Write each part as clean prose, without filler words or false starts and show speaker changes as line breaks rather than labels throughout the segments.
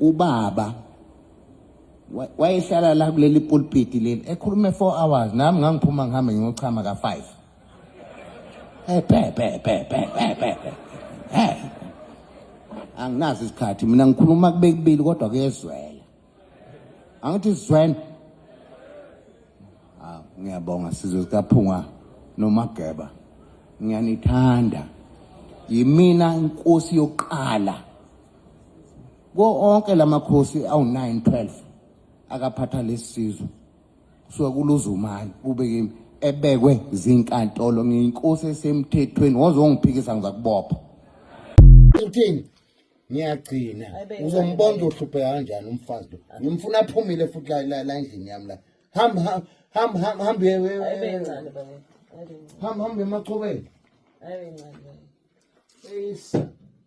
ubaba wayehlala la kuleli pulpit leli ekhulume 4 hours nami ngangiphuma ngihambe ngiyochama ka5 anginazi isikhathi mina ngikhuluma kube kubili kodwa kuyezwela angithi sizwene ngiyabonga sizwe sikaphunga noMageba ngiyanithanda yimina inkosi yokuqala konke lamakhosi awu9 12 akaphatha lesizwe kusuka kuluzumani kube kimi ebekwe zinkantolo ngiyinkosi esemthethweni wozongiphikisa ngizakubopha uthini ngiyagcina uzombona uzohlupheka kanjani umfazi lo ngimfuna aphumile futhi la endlini yami la hamba emachobeni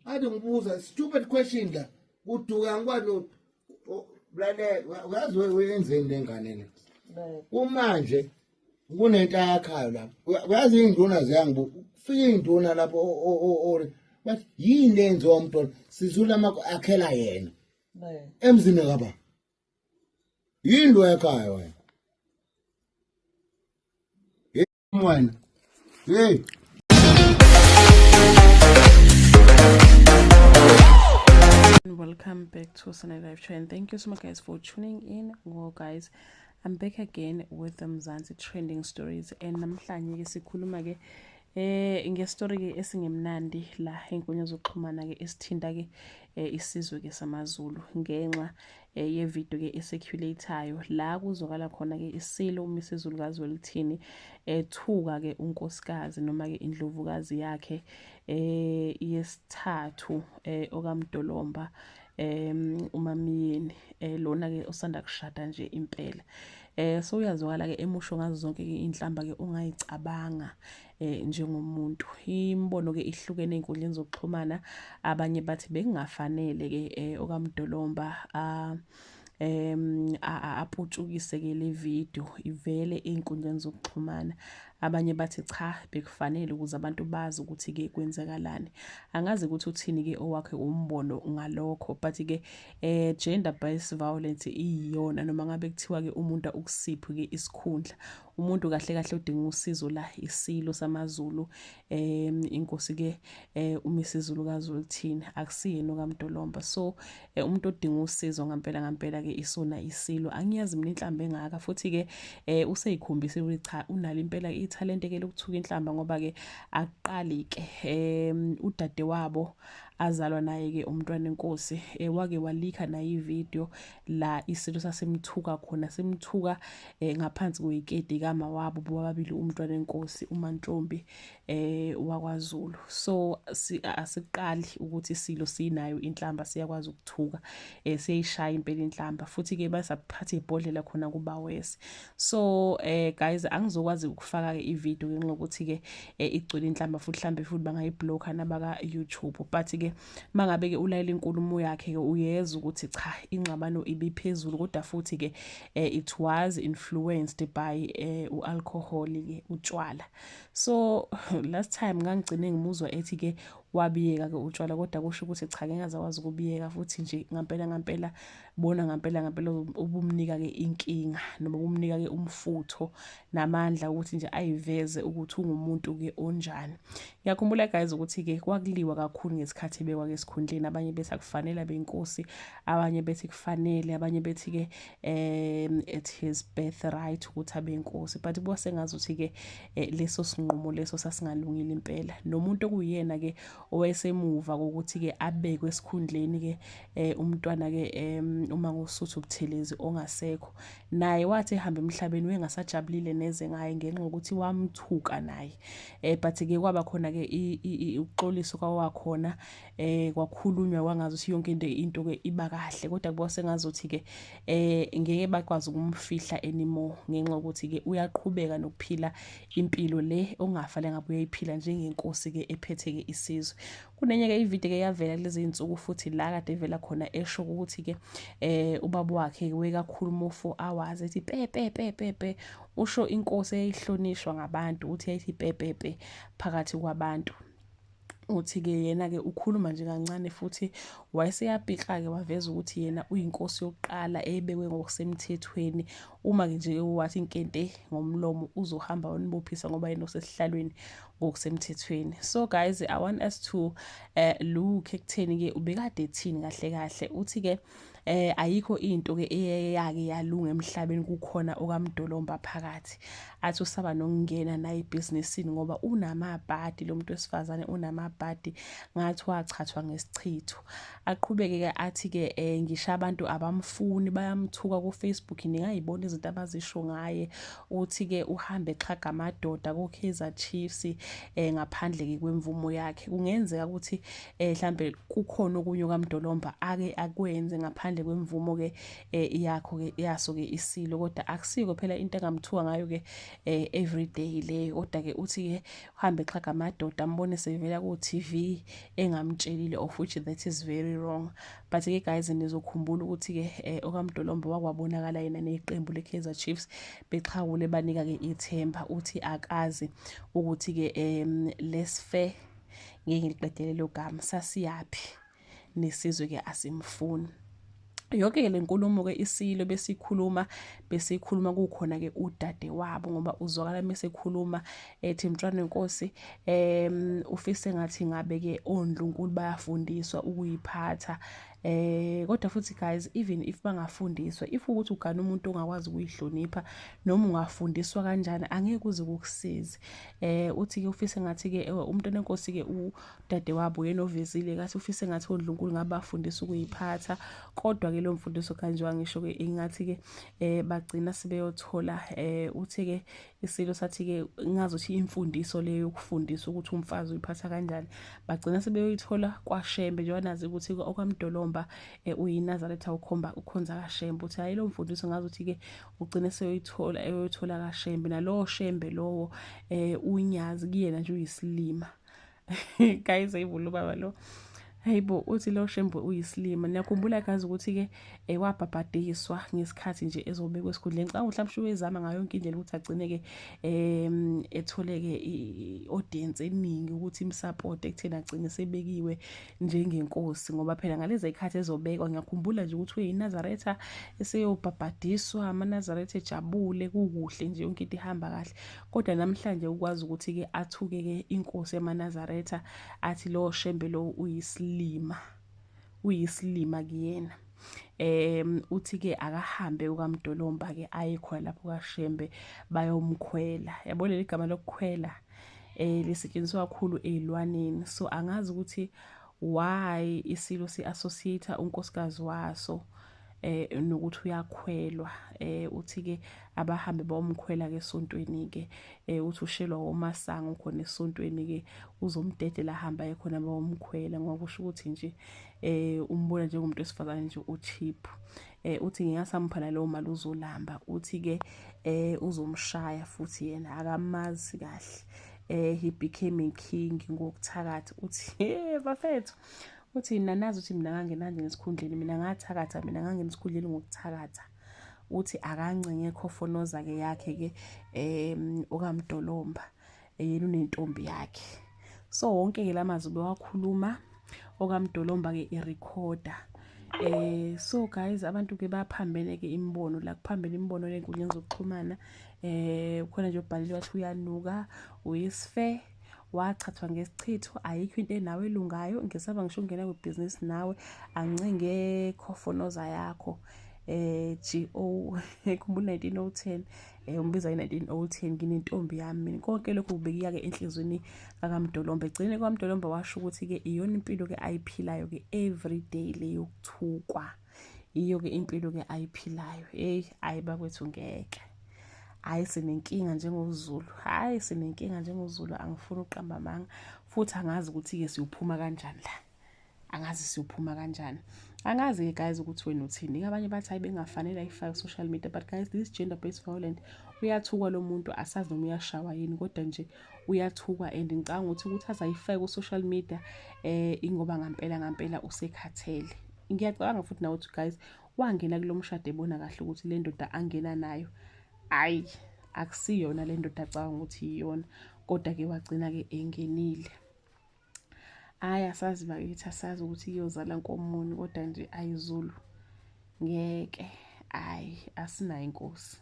ade ngibuza stupid question la uduka ngikwazi blale uyazi wenzeni lengane le kumanje kunento yakhayo lapho uyazi induna ziyangibu kufika induna lapho bathi yini lenziwa umntwana sizula akhela yena emzini kaba yini lo yakhayo wena wena hey
welcome back to Sunday Live Show, and thank you so much guys for tuning in. Well guys, I'm back again with the Mzansi trending stories, and namhlanje ke sikhuluma ke ngestory ke esingemnandi la enkundleni zokuxhumana ke esithinta ke isizwe ke samaZulu ngenxa ye video ke eseculateayo la kuzokala khona ke isilo uMsizulukazi welithini ethuka ke unkosikazi noma ke indlovukazi yakhe yesithathu okaMdolomba uMamiyeni lona ke osanda kushada nje impela so uyazwakala ke emusho ngazo zonke inhlamba ke ungayicabanga njengomuntu imbono ke ihlukene einkundleni zokuxhumana abanye bathi bekungafanele ke okaMdolomba aputshukise ke le video ivele einkundleni zokuxhumana abanye bathi cha bekufanele ukuze abantu bazi ukuthi ke kwenzakalani angazi ukuthi uthini ke owakhe umbono ngalokho but ke gender based violence iyona noma ngabe kuthiwa ke umuntu ukusiphi ke isikhundla umuntu kahle kahle udinga usizo la isilo samaZulu inkosi ke uMsizulukazi welithini akusiyena kaMdolomba so umuntu odinga usizo ngampela ke isona isilo angiyazi mina inhlamba engaka futhi ke useyikhombise ukuthi cha unalo impela ithalente ke lokuthuka inhlamba ngoba ke aqali ke udade wabo azalwa naye ke umntwana enkosi wake walikha naye ivideo la isilo sasemthuka khona semthuka ngaphansi kwekedi kama wabo bobabili umntwana enkosi uMantombi wakwaZulu so asiqali ukuthi isilo sinayo inhlamba siyakwazi ukuthuka siyishaya impela inhlamba futhi ke basaphatha ibhodlela khona kuba wese so guys angizokwazi ukufaka ke ivideo ngenxa ukuthi ke igcwele inhlamba futhi mhlambe futhi bangayiblock nabaka YouTube but ke mangabe ke ulayela inkulumo yakhe ke uyeza ukuthi cha ingxabano ibiphezulu kodwa futhi ke it was influenced by ualcohol ke utshwala so last time ngangigcine ngimuzwa ethi ke wabiyeka ke utshwala kodwa kusho ukuthi cha ke ngazawazi ukubiyeka futhi nje ngampela bona ngampela ubumnika ke inkinga noma ubumnika ke umfutho namandla ukuthi nje ayiveze ukuthi ungumuntu ke onjani ngiyakhumbula guys ukuthi ke kwakuliwa kakhulu ngesikhathi bekwa ke esikhundleni abanye bethi akufanele benkosi abanye bethi kufanele abanye bethi ke it his birthright ukuthi abe inkosi but bose ngazuthi ke leso sinqumo leso sasingalungile impela nomuntu okuyena ke owayesemuva ukuthi ke abekwe esikhundleni ke umntwana ke uma ngosuthu Buthelezi ongasekho naye wathi ehamba emhlabeni wengasajabulile neze ngaye ngenxa ukuthi wamthuka naye but ke kwaba khona ke uxoliso kwawakhona kwakhulunywa kwangazuthi yonke into ke iba kahle kodwa kubose ngazuthi ke ngeke bakwazi ukumfihla anymore ngenxa ukuthi ke uyaqhubeka nokuphila impilo le ongafale ngabe uyayiphila njengenkosi ke ephethe ke isizwe kunenye ke ivideo ke yavela kulezi insuku futhi la kade evela khona esho ukuthi ke ubaba wakhe wekakhulu mo 4 hours ethi pepe usho inkosi eyihlonishwa ngabantu uthi yayithi pepe phakathi kwabantu uthi ke yena ke ukhuluma nje kancane futhi wayeseyapika-ke waveza ukuthi yena uyinkosi yokuqala ebekwe ngokusemthethweni. Uma-ke nje wathi inkente ngomlomo uzohamba wanibophisa ngoba yena osesihlalweni ngokusemthethweni. So guys, I want us to look ekutheni-ke ubekade ethini kahle kahle. Uthi-ke ayikho into-ke eyake yalunga emhlabeni kukhona okaMdolomba phakathi. Athi usaba nokungena naye ebhizinisini ngoba unamabhadi, lo muntu wesifazane unamabhadi, ngathi wachathwa ngesichitho. Aqhubeke-ke athi-ke ngisho abantu abamfuni bayamthuka ku-Facebook, ningayibona izinto abazisho ngaye. Uthi-ke uhambe exhaga amadoda ko-Kaizer Chiefs ngaphandle-ke kwemvumo yakhe. Kungenzeka ukuthi mhlambe kukhona okunye okaMdolomba ake akwenze ngaphandle kwemvumo-ke yakho-ke yaso-ke iSilo, kodwa akusiko phela into engamthuka ngayo-ke everyday leyo. Kodwa-ke uthi-ke uhambe exhaga amadoda ambone sevela ku-TV engamtshelile, of which that is very wrong. But-ke guys, nizokhumbula ukuthi-ke okaMdolomba wakwabonakala yena neqembu le-Kaizer Chiefs bexhawule banika-ke ithemba. Uthi akazi ukuthi-ke lesfe ngeke ngiliqedele lo gama sasiyaphi nesizwe-ke asimfuni. Yonke-ke le nkulumo-ke iSilo besikhuluma kukhona-ke udade wabo, ngoba uzwakala mesekhuluma ethi mntwana wenkosi ufise ngathi ngabe-ke oNdlunkulu bayafundiswa ukuyiphatha. Kodwa futhi guys, even if bangafundiswa, if ukuthi ugana umuntu ongakwazi ukuyihlonipha noma ungafundiswa kanjani angeke uze kukusize. Uthi-ke ufise ngathi-ke umntwana wenkosi-ke udade wabo yena ovezile kathi ufise ngathi oNdlunkulu ngabafundisa ukuyiphatha. Kodwa-ke lo mfundiso kanjwa ngisho-ke ingathi-ke bagcina sebeyothola uthi-ke iSilo sathi-ke ngazothi imfundiso leyo yokufundisa ukuthi umfazi uyiphatha kanjani bagcina sebeyoyithola kwaShembe. Njengoba nazi ukuthi okaMdolomba uyinazaretha ukhonza kaShembe. Uthi hayi lo mfundiso ngazuthi-ke ugcine eyoyithola kaShembe, nalowo Shembe lowo unyazi kuyena nje uyisilima. Guys, ayivula ubaba lo. Hayibo, uthi lo Shembe uyisilima. Niyakhumbula guys ukuthi-ke wabhabhadiswa ngesikhathi nje ezobekwa esikhundleni. Xa mhlawumbe uyezama ngayo yonke indlela ukuthi agcine-ke etholeke i-audience eningi ukuthi imsupport ekutheni agcine sebekiwe njengenkosi, ngoba phela ngalezi zikhathi ezobekwa ngiyakhumbula nje ukuthi uyinazaretha eseyobhabhadiswa, amaNazaretha ejabule kukuhle nje yonke into ihamba kahle. Kodwa namhlanje ukwazi ukuthi-ke athuke-ke inkosi yamaNazaretha athi lo Shembe lo uyisilima kuyena. Uthi-ke akahambe okaMdolomba-ke aye khona lapho kaShembe bayomkhwela. Yabo leli gama lokukhwela lisetshenziswa kakhulu ey'lwaneni. So angazi ukuthi why iSilo si-associate unkosikazi waso nokuthi uyakhwelwa. Uthi-ke abahambe bayomkhwela-ke esontweni-ke. Uthi ushelwa womasango khona esontweni-ke uzomdedela ahamba ekhona bayomkhwela, ngoba kusho ukuthi nje umbona njengomuntu wesifazane nje ucheap. Uthi ngingasampha nalowo mali uzolamba. Uthi-ke uzomshaya futhi yena akamazi kahle. He became a king ngokuthakatha. Uthi bafethu, uthi nanazi ukuthi mina ngangenanje ngesikhundleni, mina ngathakatha, mina ngangena esikhundleni ngokuthakatha. Uthi akancenge khofonoza-ke yakhe-ke okaMdolomba yena unentombi yakhe. So wonke-ke la mazwi bewakhuluma okaMdolomba-ke irekhoda. So guys, abantu-ke baphambene-ke imibono la, kuphambene imibono ey'nkundleni zokuxhumana. Khona nje ubhalile wathi uyanuka, uyisife, wachathwa ngesichitho, ayikho into enawe elungayo, ngesaba ngisho ukungena kwebhizinisi nawe, angince ngekhofonoza yakho. G.O. Khumbula 1910 umbiza i-1910 nginentombi yami mina. Konke lokho kubekiya-ke enhlizweni kaMdolomba. Egcine kwaMdolomba washo ukuthi-ke iyona impilo-ke ayiphilayo-ke everyday le yokuthukwa. Iyo-ke impilo-ke ayiphilayo. Hayi bakwethu ngeke. Hayi sinenkinga njengozulu. Hayi sinenkinga njengozulu, angifuni uqamba amanga. Futhi angazi ukuthi-ke siyophuma kanjani la. Angazi siyophuma kanjani. Angazi-ke guys ukuthi wena uthini. Abanye bathi hayi bengafanele ayifake social media, but guys, this gender based violence uyathukwa lo muntu, asazi noma uyashawa yini, kodwa nje uyathukwa. And ngicabanga ukuthi azayifake ku-social media ingoba ngampela usekhathele. Ngiyacabanga futhi nawe ukuthi guys wangena kulo mshado ebona kahle ukuthi le ndoda angena nayo hayi akusiyona le ndoda acabanga ukuthi iyona, kodwa-ke wagcina-ke engenile. Hhayi asazi bakithi, asazi ukuthi iyozala nkomuni kodwa nje ayizulu. Ngeke, hhayi asinayo inkosi.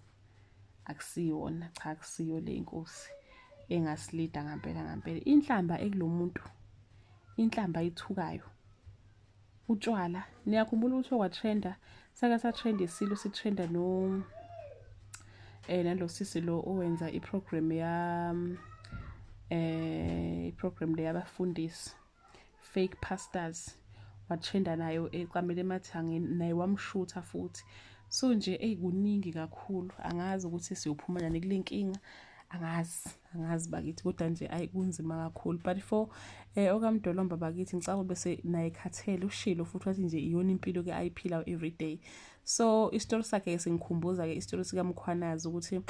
Akusiyona, cha akusiyo le nkosi engasilida ngampela. Inhlamba ekulo muntu, inhlamba ayithukayo. Utshwala, niyakhumbula ukuthi okwatrenda, sake satrenda isilo sitrenda nalo sisi lo owenza iprogram iprogram le yabafundisi, fake pastors, watrenda nayo ecamele emathangeni, naye wamshutha futhi. So nje kuningi kakhulu, angazi ukuthi siyophuma njani kule nkinga, angazi bakithi, kodwa nje kunzima kakhulu. But for okaMdolomba bakithi, ngicabanga bese naye khathele, ushilo futhi wathi nje iyona impilo ke ayiphilayo everyday. So isitori sakhe singikhumbuza ke isitori sikaMkhwanazi ukuthi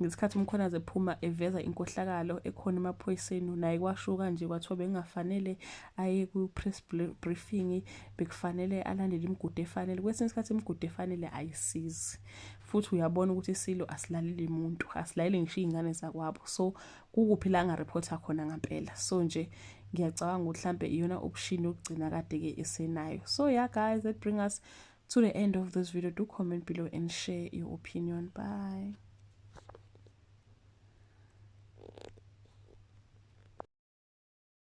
ngesikhathi uMkhwanazi ephuma eveza inkohlakalo ekhona emaphoyiseni, naye kwashuka nje kwathiwa bengafanele aye ku-press briefing, bekufanele alandele imigudu efanele. Kwesinye isikhathi imigudu efanele ayisizi, futhi uyabona ukuthi isilo asilaleli muntu, asilaleli ngisho iy'ngane zakwabo. So kukuphi la angarephotha khona ngampela. So nje ngiyacabanga ukuthi mhlampe iyona option yokugcina kade-ke esenayo. So yeah guys, that brings us to the end of this video. Do comment below and share your opinion. Bye.